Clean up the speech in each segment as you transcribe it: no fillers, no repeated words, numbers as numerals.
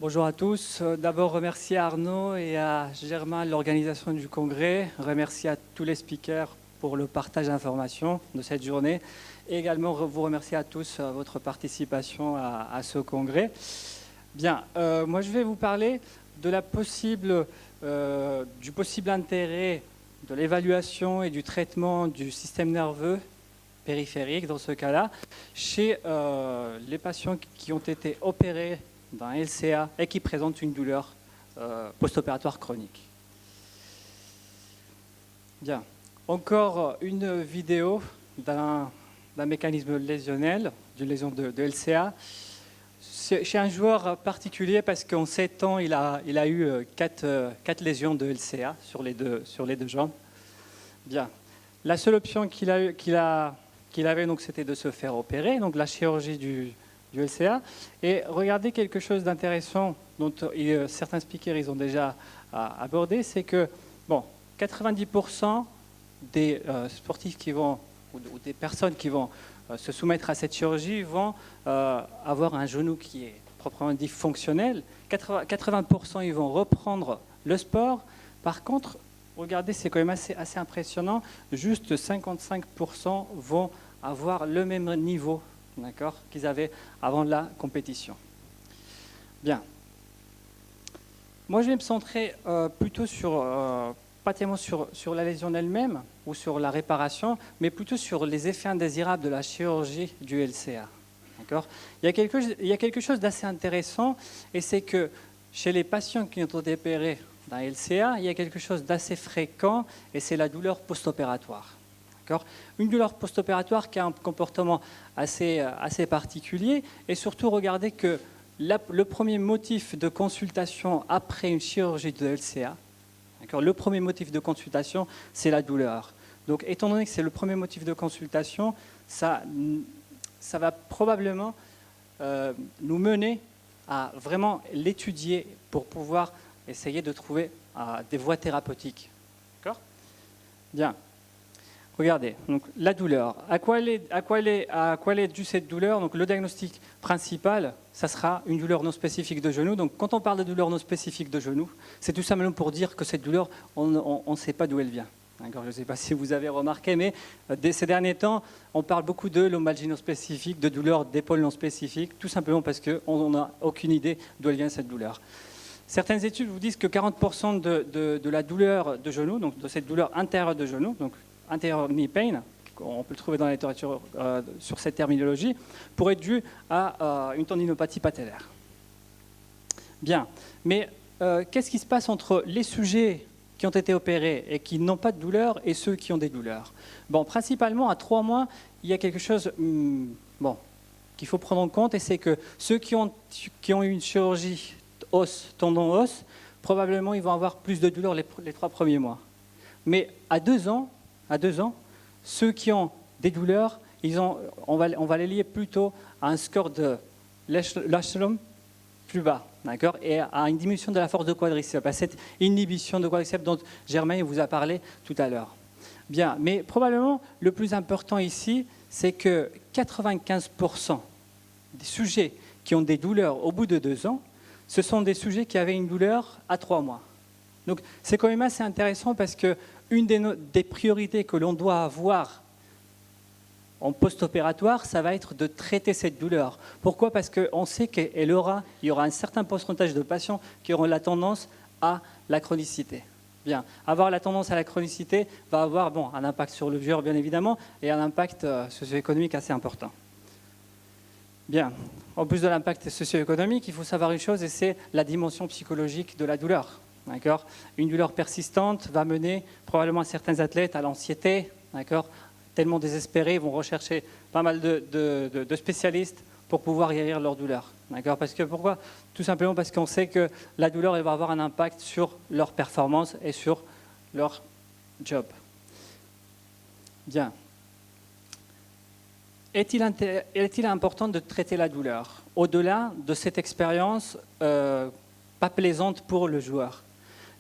Bonjour à tous. D'abord, remercier Arnaud et à Germain de l'organisation du congrès. Remercier à tous les speakers pour le partage d'informations de cette journée. Et également vous remercier à tous votre participation à ce congrès. Bien, moi je vais vous parler de du possible intérêt de l'évaluation et du traitement du système nerveux périphérique, dans ce cas-là, chez les patients qui ont été opérés d'un LCA et qui présentent une douleur post-opératoire chronique. Bien, encore une vidéo d'un mécanisme lésionnel, d'une lésion de LCA, chez un joueur particulier parce qu'en 7 ans, il a eu 4 lésions de LCA sur les deux jambes. Bien, la seule option qu'il avait, donc, c'était de se faire opérer, donc la chirurgie du LCA. Et regardez quelque chose d'intéressant dont certains speakers ils ont déjà abordé, c'est que bon, 90% des sportifs qui vont, ou des personnes qui vont se soumettre à cette chirurgie vont avoir un genou qui est proprement dit fonctionnel. 80% ils vont reprendre le sport. Par contre, regardez, c'est quand même assez impressionnant, juste 55% vont avoir le même niveau qu'ils avaient avant la compétition. Bien. Moi, je vais me centrer plutôt pas tellement sur la lésion elle-même ou sur la réparation, mais plutôt sur les effets indésirables de la chirurgie du LCA. Il y a quelque chose d'assez intéressant, et c'est que chez les patients qui ont été opérés d'un LCA, il y a quelque chose d'assez fréquent, et c'est la douleur post-opératoire. Une douleur post-opératoire qui a un comportement assez particulier, et surtout regardez que le premier motif de consultation après une chirurgie de LCA, le premier motif de consultation, c'est la douleur. Donc, étant donné que c'est le premier motif de consultation, ça va probablement nous mener à vraiment l'étudier pour pouvoir essayer de trouver des voies thérapeutiques. D'accord ? Bien. Regardez, donc la douleur. À quoi elle est due cette douleur? Donc, le diagnostic principal, ça sera une douleur non spécifique de genou. Donc, quand on parle de douleur non spécifique de genou, c'est tout simplement pour dire que cette douleur, on ne sait pas d'où elle vient. Je ne sais pas si vous avez remarqué, mais ces derniers temps, on parle beaucoup de lombalgie non spécifique, de douleur d'épaule non spécifique, tout simplement parce qu'on n'a aucune idée d'où elle vient cette douleur. Certaines études vous disent que 40% de la douleur de genou, donc de cette douleur intérieure de genou, donc anterior knee pain, on peut le trouver dans la littérature sur cette terminologie, pourrait être due à une tendinopathie patellaire. Bien, mais qu'est-ce qui se passe entre les sujets qui ont été opérés et qui n'ont pas de douleur et ceux qui ont des douleurs? Bon, principalement, à 3 mois, il y a quelque chose qu'il faut prendre en compte, et c'est que ceux qui ont eu une chirurgie tendon-os, probablement ils vont avoir plus de douleur les 3 premiers mois. Mais à 2 ans, ceux qui ont des douleurs, on va les lier plutôt à un score de Lashlum plus bas, et à une diminution de la force de quadriceps, à cette inhibition de quadriceps dont Germain vous a parlé tout à l'heure. Bien, mais probablement le plus important ici, c'est que 95% des sujets qui ont des douleurs au bout de 2 ans, ce sont des sujets qui avaient une douleur à 3 mois. Donc c'est quand même assez intéressant, parce que une des priorités que l'on doit avoir en post-opératoire, ça va être de traiter cette douleur. Pourquoi? Parce qu'on sait qu'il y aura un certain pourcentage de patients qui auront la tendance à la chronicité. Bien, avoir la tendance à la chronicité va avoir un impact sur le joueur, bien évidemment, et un impact socio-économique assez important. Bien, en plus de l'impact socio-économique, il faut savoir une chose, et c'est la dimension psychologique de la douleur. Une douleur persistante va mener probablement certains athlètes à l'anxiété, tellement désespérés, ils vont rechercher pas mal de spécialistes pour pouvoir guérir leur douleur. Pourquoi? Tout simplement parce qu'on sait que la douleur, elle va avoir un impact sur leur performance et sur leur job. Bien. Est-il important de traiter la douleur au-delà de cette expérience pas plaisante pour le joueur?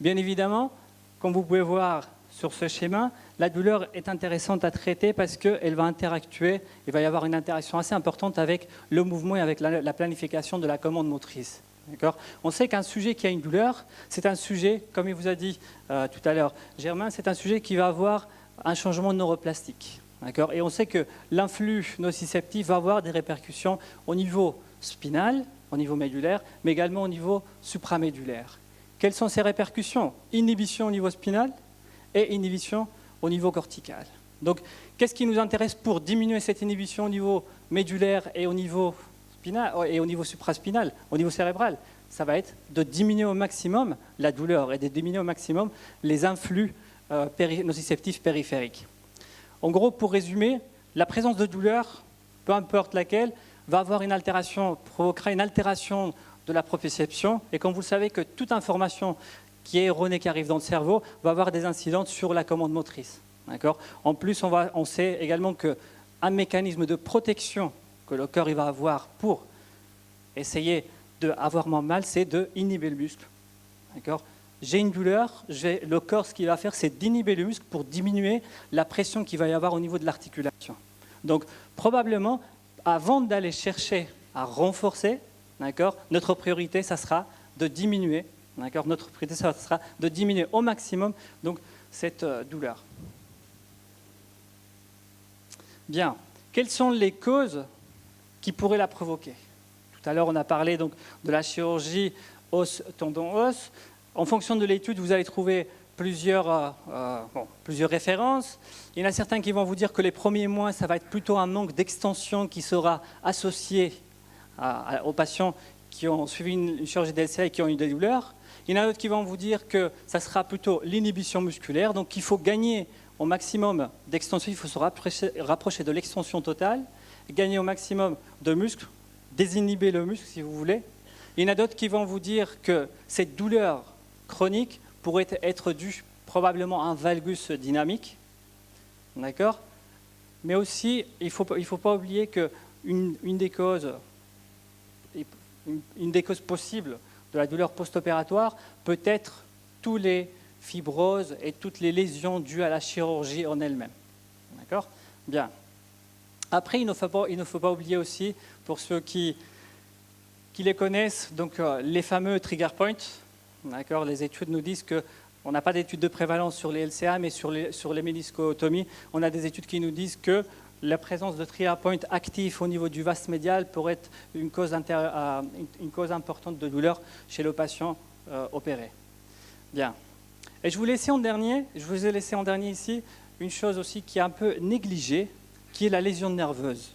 Bien évidemment, comme vous pouvez voir sur ce schéma, la douleur est intéressante à traiter parce qu'elle va interactuer, il va y avoir une interaction assez importante avec le mouvement et avec la planification de la commande motrice. On sait qu'un sujet qui a une douleur, c'est un sujet, comme il vous a dit tout à l'heure Germain, c'est un sujet qui va avoir un changement neuroplastique. Et on sait que l'influx nociceptif va avoir des répercussions au niveau spinal, au niveau médulaire, mais également au niveau supramédulaire. Quelles sont ces répercussions? Inhibition au niveau spinal et inhibition au niveau cortical. Donc, qu'est-ce qui nous intéresse pour diminuer cette inhibition au niveau médulaire et au niveau spinal, et au niveau supraspinal, au niveau cérébral? Ça va être de diminuer au maximum la douleur et de diminuer au maximum les influx nociceptifs périphériques. En gros, pour résumer, la présence de douleur, peu importe laquelle, va avoir une altération, provoquera une altération de la proprioception. Et comme vous le savez, que toute information qui est erronée, qui arrive dans le cerveau, va avoir des incidences sur la commande motrice. En plus, on sait également qu'un mécanisme de protection que le corps il va avoir pour essayer d'avoir moins mal, c'est d'inhiber le muscle. J'ai une douleur, le corps, ce qu'il va faire, c'est d'inhiber le muscle pour diminuer la pression qu'il va y avoir au niveau de l'articulation. Donc, probablement, avant d'aller chercher à renforcer, notre priorité, ça sera de diminuer. Notre priorité, ça sera de diminuer au maximum donc, cette douleur. Bien. Quelles sont les causes qui pourraient la provoquer? Tout à l'heure, on a parlé donc, de la chirurgie os-tendon-os. En fonction de l'étude, vous allez trouver plusieurs références. Il y en a certains qui vont vous dire que les premiers mois, ça va être plutôt un manque d'extension qui sera associé aux patients qui ont suivi une chirurgie d'LCA et qui ont eu des douleurs. Il y en a d'autres qui vont vous dire que ça sera plutôt l'inhibition musculaire, donc il faut gagner au maximum d'extension, il faut se rapprocher de l'extension totale, gagner au maximum de muscle, désinhiber le muscle si vous voulez. Il y en a d'autres qui vont vous dire que cette douleur chronique pourrait être due probablement à un valgus dynamique, mais aussi, il ne faut pas oublier qu'une des causes possibles de la douleur post-opératoire peut être tous les fibroses et toutes les lésions dues à la chirurgie en elle-même. Bien. Après, il ne faut pas oublier aussi, pour ceux qui les connaissent, donc les fameux trigger points. Les études nous disent qu'on n'a pas d'études de prévalence sur les LCA, mais sur les méniscotomies, on a des études qui nous disent que la présence de trigger points actifs au niveau du vaste médial pourrait être une cause importante de douleur chez le patient opéré. Bien. Et je vous ai laissé en dernier ici une chose aussi qui est un peu négligée, qui est la lésion nerveuse.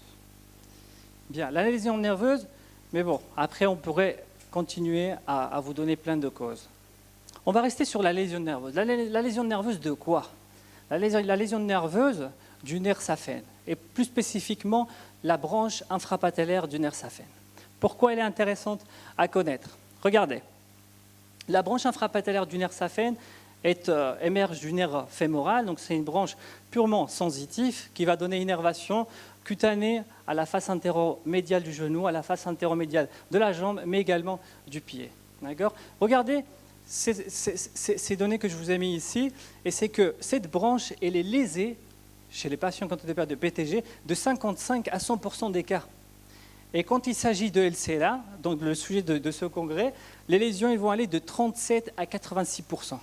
Bien, la lésion nerveuse, mais bon, après on pourrait continuer à vous donner plein de causes. On va rester sur la lésion nerveuse. La lésion nerveuse de quoi? La lésion nerveuse du nerf saphène, et plus spécifiquement la branche infrapatellaire du nerf saphène. Pourquoi elle est intéressante à connaître? Regardez, la branche infrapatellaire du nerf saphène émerge du nerf fémoral, donc c'est une branche purement sensitive qui va donner innervation cutanée à la face antéromédiale du genou, à la face antéromédiale de la jambe, mais également du pied. Regardez ces données que je vous ai mis ici, et c'est que cette branche, elle est lésée chez les patients quand on de PTG de 55 à 100% des cas. Et quand il s'agit de LCA, donc le sujet de ce congrès, les lésions ils vont aller de 37 à 86%.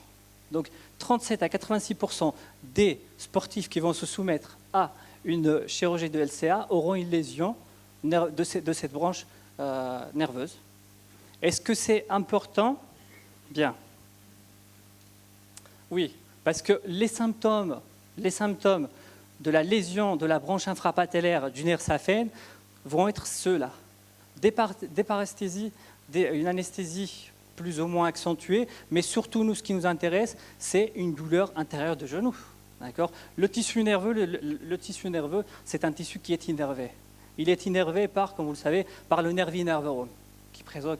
Donc 37 à 86% des sportifs qui vont se soumettre à une chirurgie de LCA auront une lésion de cette branche nerveuse. Est-ce que c'est important? Bien. Oui, parce que les symptômes de la lésion de la branche infrapatellaire du nerf saphène vont être ceux-là. Des paresthésies, une anesthésie plus ou moins accentuée, mais surtout, nous, ce qui nous intéresse, c'est une douleur intérieure de genou. Le tissu nerveux, c'est un tissu qui est innervé. Il est innervé par, comme vous le savez, par le nervi nervorum,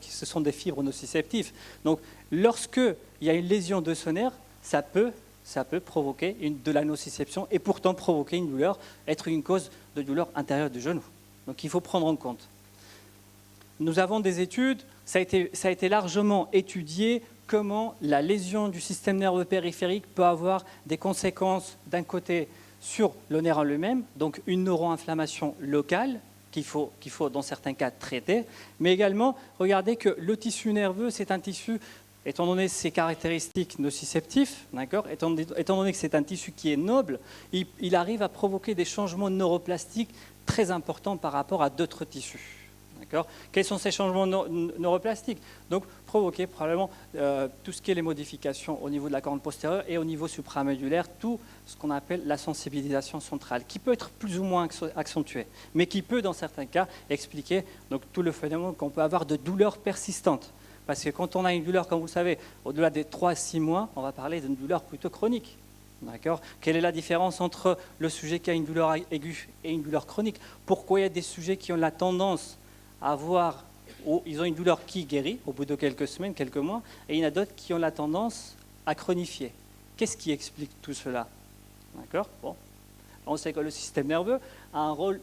ce sont des fibres nociceptives. Donc, lorsqu'il y a une lésion de ce nerf, ça peut provoquer de la nociception et pourtant provoquer une douleur, être une cause de douleur intérieure du genou. Donc, il faut prendre en compte. Nous avons des études, ça a été largement étudié comment la lésion du système nerveux périphérique peut avoir des conséquences d'un côté sur le nerf en lui-même, donc une neuroinflammation locale qu'il faut dans certains cas traiter, mais également regardez que le tissu nerveux, c'est un tissu, étant donné ses caractéristiques nociceptives, d'accord, étant donné que c'est un tissu qui est noble, il arrive à provoquer des changements neuroplastiques très importants par rapport à d'autres tissus. Quels sont ces changements neuroplastiques? Donc, provoquer probablement tout ce qui est les modifications au niveau de la corne postérieure et au niveau supramédulaire, tout ce qu'on appelle la sensibilisation centrale, qui peut être plus ou moins accentuée, mais qui peut, dans certains cas, expliquer donc, tout le phénomène qu'on peut avoir de douleurs persistantes. Parce que quand on a une douleur, comme vous le savez, au-delà des 3 à 6 mois, on va parler d'une douleur plutôt chronique. Quelle est la différence entre le sujet qui a une douleur aiguë et une douleur chronique? Pourquoi il y a des sujets qui ont la tendance ils ont une douleur qui guérit au bout de quelques semaines, quelques mois, et il y en a d'autres qui ont la tendance à chronifier. Qu'est-ce qui explique tout cela? D'accord. Bon. On sait que le système nerveux a un rôle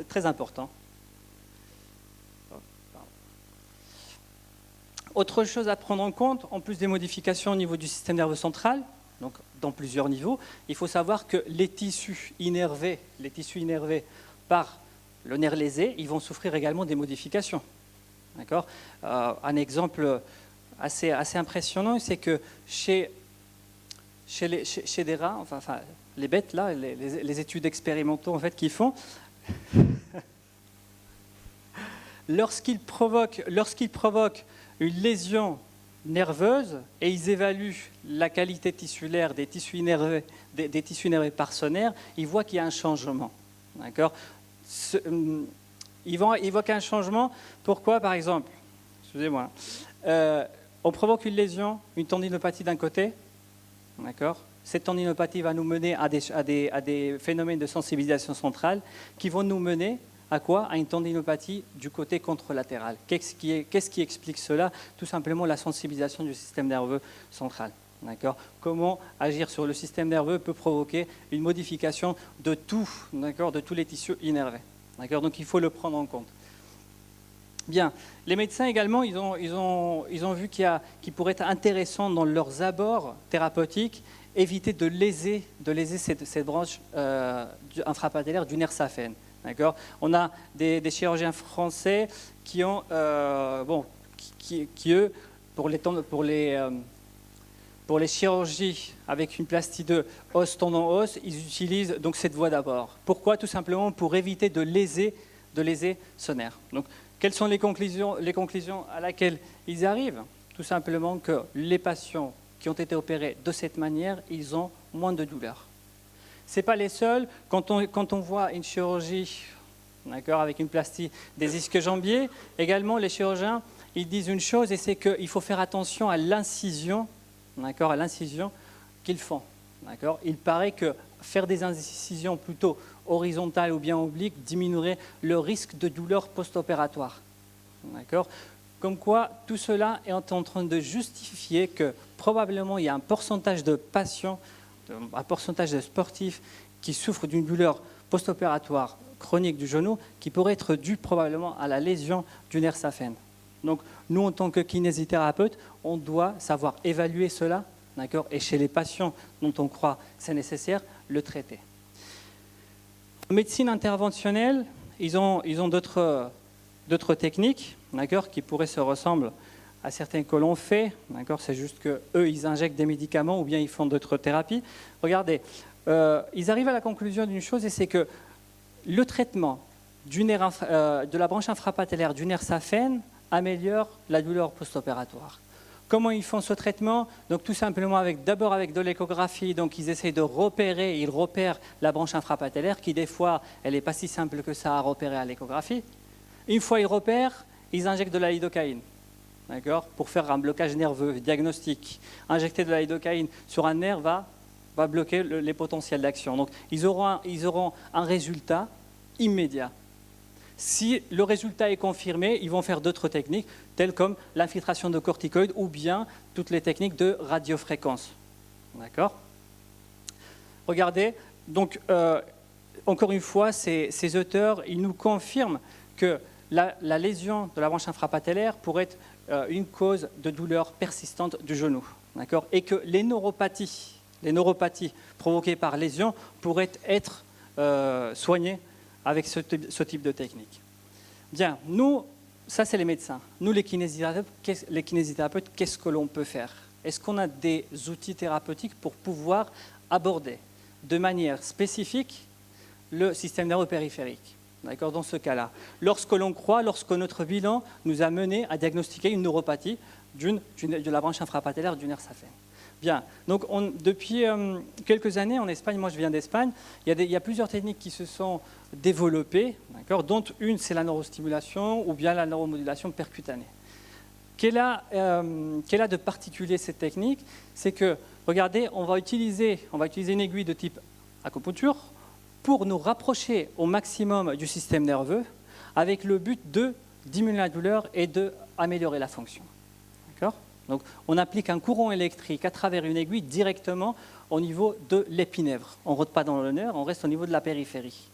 très important. Autre chose à prendre en compte, en plus des modifications au niveau du système nerveux central, donc dans plusieurs niveaux, il faut savoir que les tissus innervés par le nerf lésé, ils vont souffrir également des modifications. D'accord. Un exemple assez impressionnant, c'est que chez des rats, enfin les bêtes, là, les études expérimentaux en fait, qu'ils font, lorsqu'ils provoquent une lésion nerveuse et ils évaluent la qualité tissulaire des tissus innervés par ce nerf, ils voient qu'il y a un changement. D'accord. Ils voient qu'un changement. Pourquoi, par exemple? Excusez-moi. On provoque une lésion, une tendinopathie d'un côté. D'accord. Cette tendinopathie va nous mener à des phénomènes de sensibilisation centrale qui vont nous mener à quoi? À une tendinopathie du côté contralatéral. Qu'est-ce qui explique cela? Tout simplement la sensibilisation du système nerveux central. D'accord. Comment agir sur le système nerveux peut provoquer une modification de tout, de tous les tissus innervés. D'accord. Donc il faut le prendre en compte. Bien. Les médecins également, ils ont vu qu'il pourrait être intéressant dans leurs abords thérapeutiques éviter de léser cette branche infrapatellaire du nerf saphène. D'accord. On a des chirurgiens français qui ont, eux, pour les chirurgies avec une plastie de os-tendon-os, ils utilisent donc cette voie d'abord. Pourquoi? Tout simplement pour éviter de léser ce nerf. Donc, quelles sont les conclusions à laquelle ils arrivent? Tout simplement que les patients qui ont été opérés de cette manière, ils ont moins de douleur. Ce n'est pas les seuls. Quand on voit une chirurgie avec une plastie des ischio-jambiers, également les chirurgiens, ils disent une chose, et c'est qu'il faut faire attention à l'incision, qu'ils font. Il paraît que faire des incisions plutôt horizontales ou bien obliques diminuerait le risque de douleur post-opératoire. Comme quoi, tout cela est en train de justifier que probablement il y a un pourcentage de patients, un pourcentage de sportifs qui souffrent d'une douleur post-opératoire chronique du genou qui pourrait être due probablement à la lésion du nerf saphène. Donc, nous, en tant que kinésithérapeute, on doit savoir évaluer cela, et chez les patients dont on croit c'est nécessaire, le traiter. En médecine interventionnelle, ils ont d'autres techniques, qui pourraient se ressembler à certaines que l'on fait. C'est juste qu'eux, ils injectent des médicaments ou bien ils font d'autres thérapies. Regardez, ils arrivent à la conclusion d'une chose, et c'est que le traitement de la branche infrapatellaire du nerf saphène améliore la douleur post-opératoire. Comment ils font ce traitement? Donc tout simplement d'abord avec de l'échographie, donc ils essayent de repérer, ils repèrent la branche infrapatellaire qui des fois, elle n'est pas si simple que ça à repérer à l'échographie. Une fois ils repèrent, ils injectent de la lidocaïne, pour faire un blocage nerveux diagnostique. Injecter de la lidocaïne sur un nerf va bloquer les potentiels d'action. Donc ils auront un résultat immédiat. Si le résultat est confirmé, ils vont faire d'autres techniques, telles comme l'infiltration de corticoïdes ou bien toutes les techniques de radiofréquence. D'accord? Regardez, donc, encore une fois, ces auteurs, ils nous confirment que la lésion de la branche infrapatellaire pourrait être une cause de douleur persistante du genou. D'accord? Et que les neuropathies provoquées par lésion pourraient être soignées avec ce type de technique. Bien, nous, ça c'est les médecins. Nous, les kinésithérapeutes, qu'est-ce que l'on peut faire? Est-ce qu'on a des outils thérapeutiques pour pouvoir aborder de manière spécifique le système nerveux périphérique? D'accord, dans ce cas-là, lorsque notre bilan nous a mené à diagnostiquer une neuropathie de la branche infrapatellaire du nerf saphène. Bien, donc depuis quelques années en Espagne, moi je viens d'Espagne, il y a plusieurs techniques qui se sont développées, dont une c'est la neurostimulation ou bien la neuromodulation percutanée. Qu'elle a de particulier cette technique? C'est que, regardez, on va utiliser une aiguille de type acupuncture pour nous rapprocher au maximum du système nerveux avec le but de diminuer la douleur et d'améliorer la fonction. D'accord ? Donc, on applique un courant électrique à travers une aiguille directement au niveau de l'épinèvre. On ne rentre pas dans le nerf, on reste au niveau de la périphérie.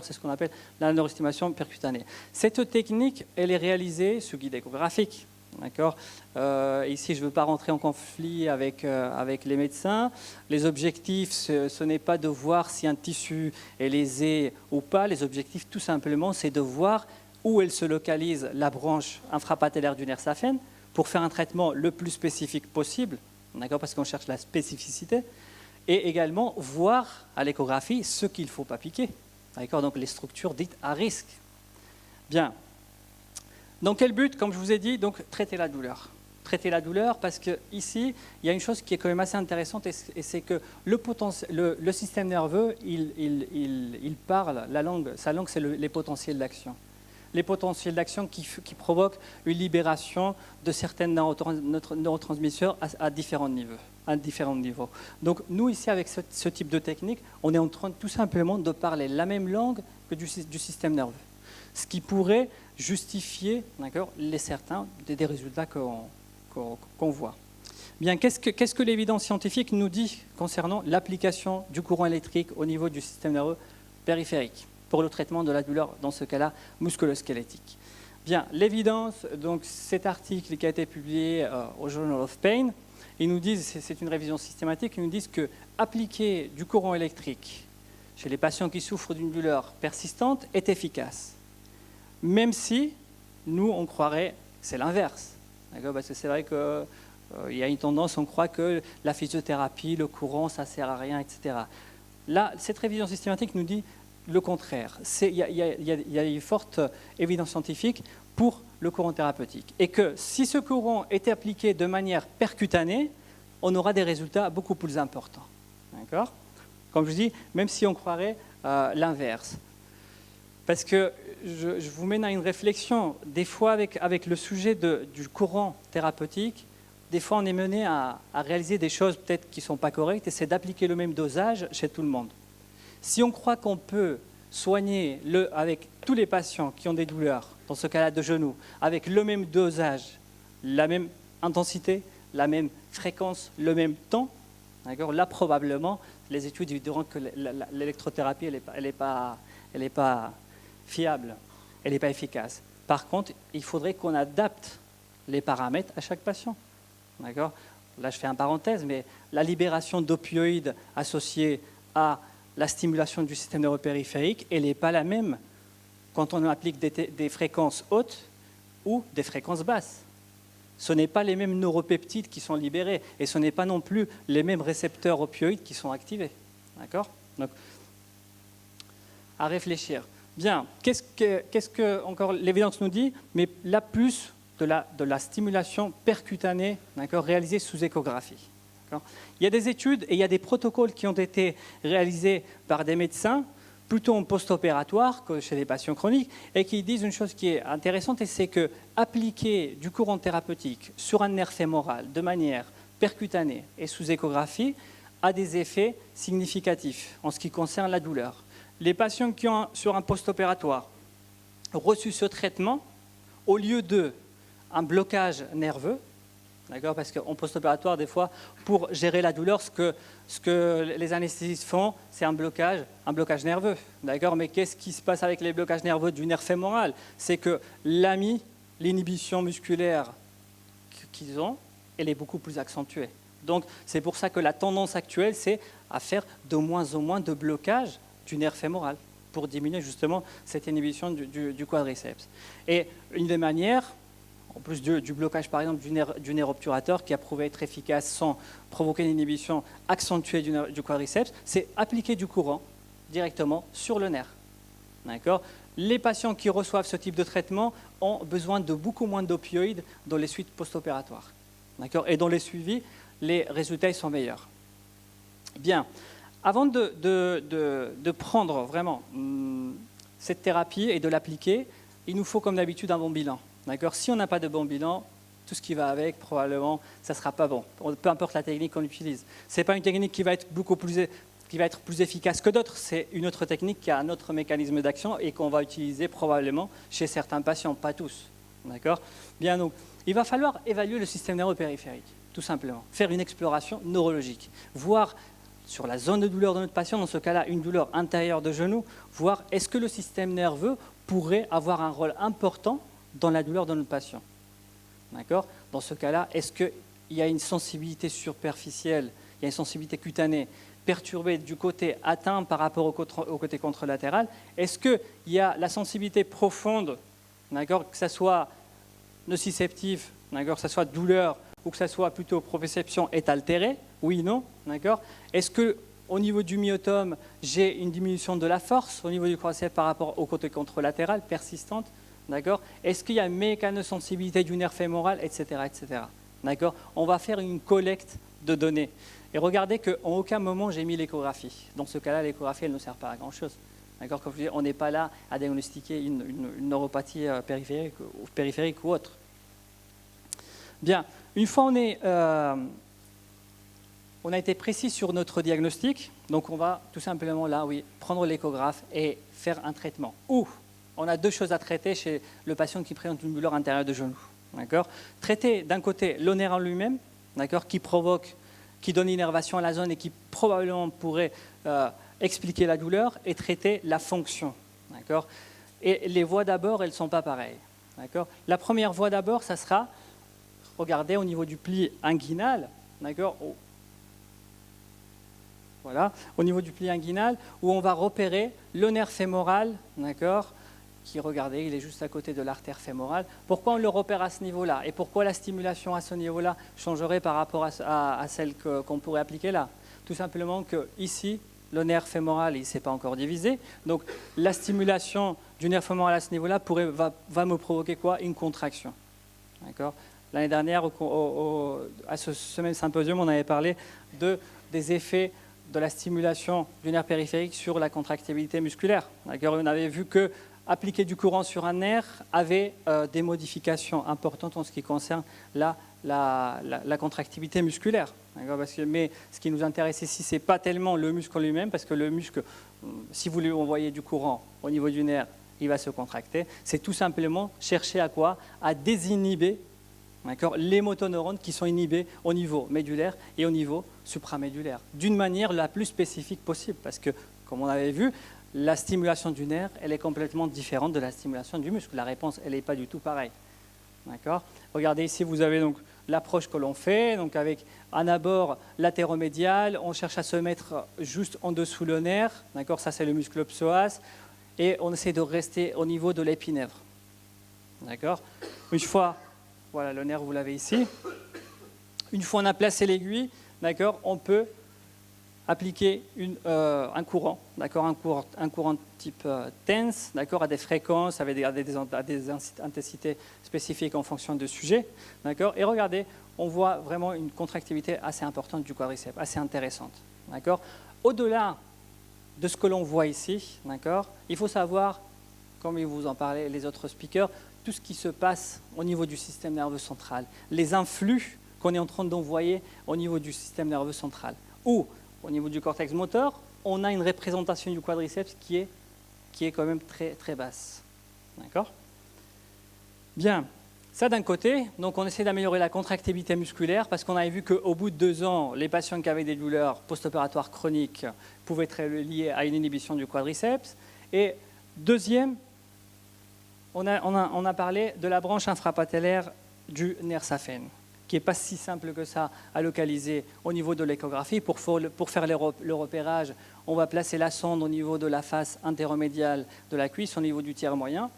C'est ce qu'on appelle la neurostimulation percutanée. Cette technique, elle est réalisée sous guide échographique. Ici, je ne veux pas rentrer en conflit avec les médecins. Les objectifs, ce n'est pas de voir si un tissu est lésé ou pas. Les objectifs, tout simplement, c'est de voir où elle se localise, la branche infrapatellaire du nerf saphène, pour faire un traitement le plus spécifique possible, parce qu'on cherche la spécificité, et également voir à l'échographie ce qu'il ne faut pas piquer, donc les structures dites à risque. Bien. Dans quel but? Comme je vous ai dit, donc traiter la douleur. Traiter la douleur parce qu'ici, il y a une chose qui est quand même assez intéressante, et c'est que le système nerveux, il parle, sa langue, c'est les potentiels d'action. Les potentiels d'action qui provoquent une libération de certaines neurotransmetteurs à différents niveaux. Donc nous, ici, avec ce type de technique, on est en train tout simplement de parler la même langue que du système nerveux. Ce qui pourrait justifier certains des résultats qu'on voit. Bien, qu'est-ce que l'évidence scientifique nous dit concernant l'application du courant électrique au niveau du système nerveux périphérique pour le traitement de la douleur, dans ce cas-là, musculo-squelettique? Bien, l'évidence, donc cet article qui a été publié au Journal of Pain, ils nous disent, c'est une révision systématique, ils nous disent que appliquer du courant électrique chez les patients qui souffrent d'une douleur persistante est efficace. Même si, nous, on croirait que c'est l'inverse. Parce que c'est vrai qu'il y a une tendance, on croit que la physiothérapie, le courant, ça ne sert à rien, etc. Là, cette révision systématique nous dit le contraire. Il y a une forte évidence scientifique pour le courant thérapeutique. Et que si ce courant était appliqué de manière percutanée, on aura des résultats beaucoup plus importants. D'accord ? Comme je dis, même si on croirait l'inverse. Parce que je vous mène à une réflexion. Des fois, avec le sujet du courant thérapeutique, des fois, on est mené à réaliser des choses peut-être qui ne sont pas correctes, et c'est d'appliquer le même dosage chez tout le monde. Si on croit qu'on peut soigner avec tous les patients qui ont des douleurs, dans ce cas-là de genoux, avec le même dosage, la même intensité, la même fréquence, le même temps, là, probablement, les études diront que l'électrothérapie, elle n'est pas fiable, elle n'est pas efficace. Par contre, il faudrait qu'on adapte les paramètres à chaque patient. D'accord ? Là, je fais une parenthèse, mais la libération d'opioïdes associée à la stimulation du système neuropériphérique, elle n'est pas la même quand on applique des fréquences hautes ou des fréquences basses. Ce n'est pas les mêmes neuropeptides qui sont libérés, et ce n'est pas non plus les mêmes récepteurs opioïdes qui sont activés. D'accord ? Donc, à réfléchir. Bien, qu'est-ce que encore l'évidence nous dit? Mais là, plus de la stimulation percutanée, réalisée sous échographie. Il y a des études et il y a des protocoles qui ont été réalisés par des médecins, plutôt en post-opératoire que chez les patients chroniques, et qui disent une chose qui est intéressante, et c'est que appliquer du courant thérapeutique sur un nerf fémoral de manière percutanée et sous échographie a des effets significatifs en ce qui concerne la douleur. Les patients qui ont, sur un post-opératoire, reçu ce traitement, au lieu d'un blocage nerveux, parce qu'en post-opératoire, des fois, pour gérer la douleur, ce que les anesthésistes font, c'est un blocage nerveux. Mais qu'est-ce qui se passe avec les blocages nerveux du nerf fémoral? C'est que l'inhibition musculaire qu'ils ont, elle est beaucoup plus accentuée. Donc, c'est pour ça que la tendance actuelle, c'est à faire de moins en moins de blocage du nerf fémoral. pour diminuer justement cette inhibition du quadriceps. Et une des manières, en plus du blocage par exemple du nerf obturateur qui a prouvé être efficace sans provoquer une inhibition accentuée du quadriceps, c'est appliquer du courant directement sur le nerf. D'accord ? Les patients qui reçoivent ce type de traitement ont besoin de beaucoup moins d'opioïdes dans les suites post-opératoires. D'accord ? Et dans les suivis, les résultats sont meilleurs. Bien, avant de prendre vraiment cette thérapie et de l'appliquer, il nous faut comme d'habitude un bon bilan. D'accord ? Si on n'a pas de bon bilan, tout ce qui va avec, probablement, ça ne sera pas bon, peu importe la technique qu'on utilise. Ce n'est pas une technique qui va être plus efficace que d'autres, c'est une autre technique qui a un autre mécanisme d'action et qu'on va utiliser probablement chez certains patients, pas tous. D'accord ? Bien, donc, il va falloir évaluer le système nerveux périphérique, tout simplement. Faire une exploration neurologique, voir sur la zone de douleur de notre patient, dans ce cas-là, une douleur intérieure de genou, voir est-ce que le système nerveux pourrait avoir un rôle important dans la douleur de notre patient. D'accord ? Dans ce cas-là, est-ce qu'il y a une sensibilité superficielle, il y a une sensibilité cutanée perturbée du côté atteint par rapport au côté contralatéral? Est-ce qu'il y a la sensibilité profonde, d'accord, que ce soit nociceptif, d'accord, que ce soit douleur ou que ce soit plutôt proprioception est altérée? Oui, non, d'accord. Est-ce qu'au niveau du myotome, j'ai une diminution de la force au niveau du quadriceps par rapport au côté contralatéral, persistante? D'accord. Est-ce qu'il y a une mécanosensibilité du nerf fémoral, etc., etc. D'accord. On va faire une collecte de données. Et regardez qu'en aucun moment, j'ai mis l'échographie. Dans ce cas-là, l'échographie, elle ne sert pas à grand-chose. D'accord. Comme je dis, on n'est pas là à diagnostiquer une neuropathie périphérique ou autre. Bien. Une fois on a été précis sur notre diagnostic, donc on va tout simplement là, oui, prendre l'échographe et faire un traitement. Ou on a deux choses à traiter chez le patient qui présente une douleur intérieure de genou. D'accord ? Traiter d'un côté le nerf en lui-même, d'accord, qui donne innervation à la zone et qui probablement pourrait expliquer la douleur, et traiter la fonction. D'accord ? Et les voies d'abord, elles ne sont pas pareilles. D'accord ? La première voie d'abord, ça sera, regardez au niveau du pli inguinal, d'accord ? Voilà, au niveau du pli inguinal, où on va repérer le nerf fémoral, d'accord, qui, regardez, il est juste à côté de l'artère fémorale. Pourquoi on le repère à ce niveau-là? Et pourquoi la stimulation à ce niveau-là changerait par rapport à celle qu'on pourrait appliquer là? Tout simplement que ici, le nerf fémoral, il ne s'est pas encore divisé. Donc, la stimulation du nerf fémoral à ce niveau-là va me provoquer quoi? Une contraction. D'accord? L'année dernière, à ce même symposium, on avait parlé des effets de la stimulation du nerf périphérique sur la contractibilité musculaire. On avait vu que appliquer du courant sur un nerf avait des modifications importantes en ce qui concerne la contractibilité musculaire. Mais ce qui nous intéresse ici, ce n'est pas tellement le muscle en lui-même, parce que le muscle, si vous lui envoyez du courant au niveau du nerf, il va se contracter. C'est tout simplement chercher à quoi? À désinhiber les motoneurones qui sont inhibés au niveau médulaire et au niveau supramédulaire, d'une manière la plus spécifique possible, parce que, comme on avait vu, la stimulation du nerf, elle est complètement différente de la stimulation du muscle. La réponse, elle n'est pas du tout pareille. D'accord ? Regardez ici, vous avez donc l'approche que l'on fait, donc avec un abord latéromédial, on cherche à se mettre juste en dessous le nerf, d'accord ? Ça, c'est le muscle psoas, et on essaie de rester au niveau de l'épinèvre. D'accord ? Une fois, voilà, le nerf, vous l'avez ici. Une fois on a placé l'aiguille, d'accord, on peut appliquer un courant, d'accord, un courant type TENS, d'accord, à des fréquences, avec des intensités spécifiques en fonction du sujet, d'accord. Et regardez, on voit vraiment une contractilité assez importante du quadriceps, assez intéressante, d'accord. Au-delà de ce que l'on voit ici, d'accord, il faut savoir, comme ils vous en parlaient les autres speakers, tout ce qui se passe au niveau du système nerveux central, les influx qu'on est en train d'envoyer au niveau du système nerveux central, ou au niveau du cortex moteur, on a une représentation du quadriceps qui est quand même très, très basse. D'accord ? Bien, ça d'un côté, donc on essaie d'améliorer la contractilité musculaire parce qu'on avait vu qu'au bout de 2 ans, les patients qui avaient des douleurs post-opératoires chroniques pouvaient être liés à une inhibition du quadriceps. Et deuxième, on a parlé de la branche infrapatellaire du nerf saphène, qui n'est pas si simple que ça à localiser au niveau de l'échographie. Pour faire le repérage, on va placer la sonde au niveau de la face interomédiale de la cuisse, au niveau du tiers moyen.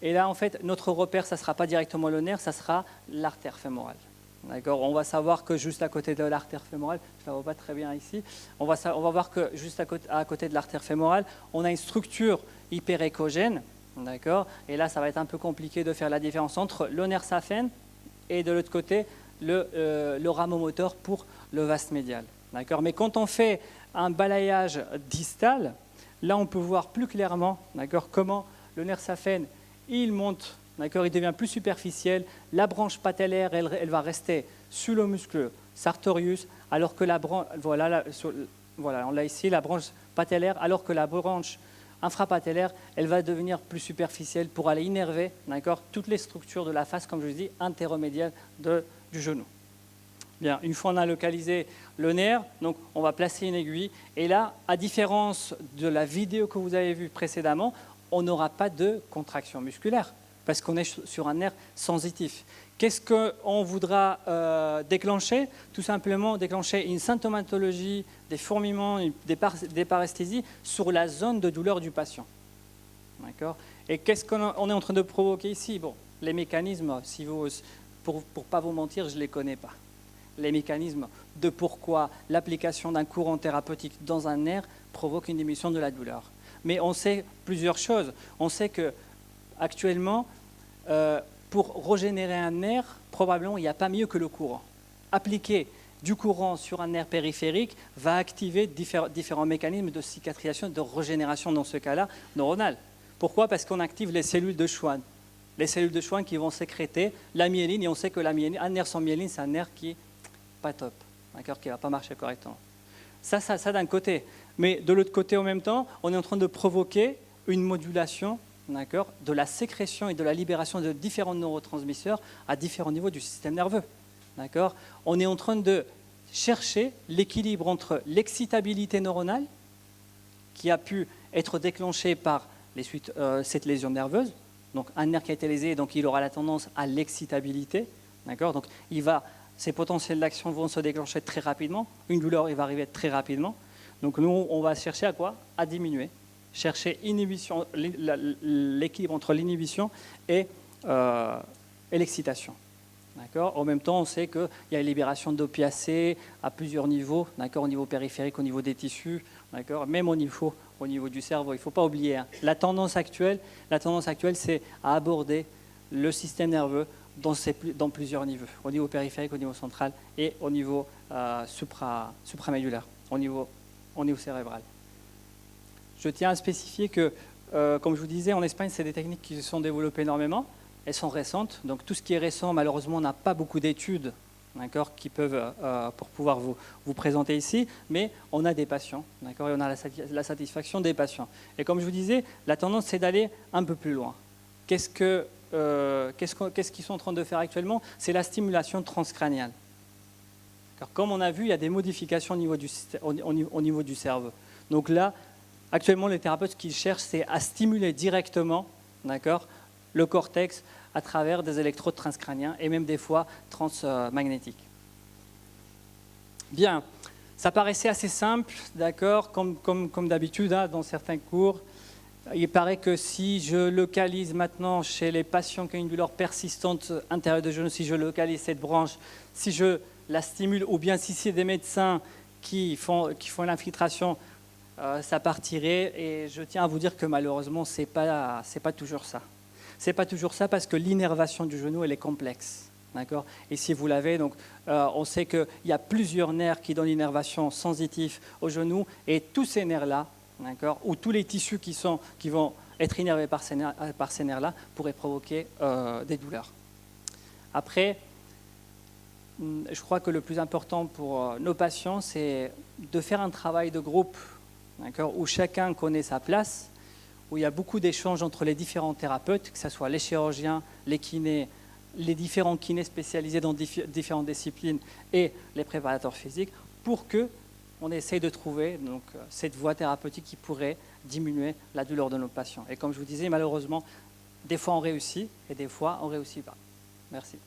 Et là, en fait, notre repère, ça ne sera pas directement le nerf, ça sera l'artère fémorale. D'accord. On va savoir que juste à côté de l'artère fémorale, je ne la vois pas très bien ici, on va voir que juste à côté de l'artère fémorale, on a une structure hyperéchogène. D'accord. Et là, ça va être un peu compliqué de faire la différence entre le nerf saphène et de l'autre côté, le rameau moteur pour le vaste médial. D'accord. Mais quand on fait un balayage distal, là, on peut voir plus clairement, d'accord, comment le nerf saphène, il monte. Il devient plus superficiel. La branche patellaire, elle va rester sur le muscle sartorius, alors que la branche, voilà, on l'a ici, la branche patellaire, alors que la branche infrapatellaire, elle va devenir plus superficielle pour aller innerver, toutes les structures de la face, comme je vous dis, interomédiale du genou. Bien, une fois on a localisé le nerf, donc on va placer une aiguille, et là, à différence de la vidéo que vous avez vue précédemment, on n'aura pas de contraction musculaire, parce qu'on est sur un nerf sensitif. Qu'est-ce qu'on voudra déclencher? Tout simplement déclencher une symptomatologie, des fourmillements, des paresthésies sur la zone de douleur du patient. D'accord. Et qu'est-ce qu'on est en train de provoquer ici? Bon, les mécanismes, pour ne pas vous mentir, je ne les connais pas. Les mécanismes de pourquoi l'application d'un courant thérapeutique dans un nerf provoque une diminution de la douleur. Mais on sait plusieurs choses. On sait qu'actuellement, pour régénérer un nerf, probablement, il n'y a pas mieux que le courant. Appliquer du courant sur un nerf périphérique va activer différents mécanismes de cicatrisation et de régénération, dans ce cas-là, neuronale. Pourquoi? Parce qu'on active les cellules de Schwann. Les cellules de Schwann qui vont sécréter la myéline, et on sait que un nerf sans myéline, c'est un nerf qui n'est pas top, qui ne va pas marcher correctement. Ça d'un côté. Mais de l'autre côté, en même temps, on est en train de provoquer une modulation de la sécrétion et de la libération de différents neurotransmetteurs à différents niveaux du système nerveux. On est en train de chercher l'équilibre entre l'excitabilité neuronale qui a pu être déclenchée par cette lésion nerveuse, donc un nerf qui a été lésé, donc il aura la tendance à l'excitabilité, donc ses potentiels d'action vont se déclencher très rapidement, une douleur va arriver très rapidement, donc nous on va chercher à quoi? À diminuer. Chercher l'équilibre entre l'inhibition et l'excitation. En même temps, on sait qu'il y a une libération d'opiacés à plusieurs niveaux, au niveau périphérique, au niveau des tissus, même au niveau du cerveau. Il ne faut pas oublier. La tendance actuelle, c'est à aborder le système nerveux dans plusieurs niveaux, au niveau périphérique, au niveau central et au niveau supramédulaire, au niveau cérébral. Je tiens à spécifier que, comme je vous disais, en Espagne, c'est des techniques qui se sont développées énormément. Elles sont récentes. Donc tout ce qui est récent, malheureusement, on n'a pas beaucoup d'études qui peuvent pour pouvoir vous présenter ici. Mais on a des patients, et on a la satisfaction des patients. Et comme je vous disais, la tendance, c'est d'aller un peu plus loin. Qu'est-ce qu'ils sont en train de faire actuellement? C'est la stimulation transcrânienne. Comme on a vu, il y a des modifications au niveau du cerveau. Donc là, actuellement, les thérapeutes, ce qu'ils cherchent, c'est à stimuler directement le cortex à travers des électrodes transcrâniens et même des fois transmagnétiques. Bien, ça paraissait assez simple, comme d'habitude dans certains cours. Il paraît que si je localise maintenant chez les patients qui ont une douleur persistante intérieure de genou, si je localise cette branche, si je la stimule, ou bien si c'est des médecins qui font l'infiltration, ça partirait. Et je tiens à vous dire que malheureusement, c'est pas toujours ça. C'est pas toujours ça parce que l'innervation du genou, elle est complexe. Et si vous l'avez, donc, on sait qu'il y a plusieurs nerfs qui donnent l'innervation sensitive au genou, et tous ces nerfs-là, ou tous les tissus qui vont être innervés par ces nerfs-là pourraient provoquer des douleurs. Après, je crois que le plus important pour nos patients, c'est de faire un travail de groupe, où chacun connaît sa place, où il y a beaucoup d'échanges entre les différents thérapeutes, que ce soit les chirurgiens, les kinés, les différents kinés spécialisés dans différentes disciplines et les préparateurs physiques, pour qu'on essaye de trouver cette voie thérapeutique qui pourrait diminuer la douleur de nos patients. Et comme je vous disais, malheureusement, des fois on réussit et des fois on ne réussit pas. Merci.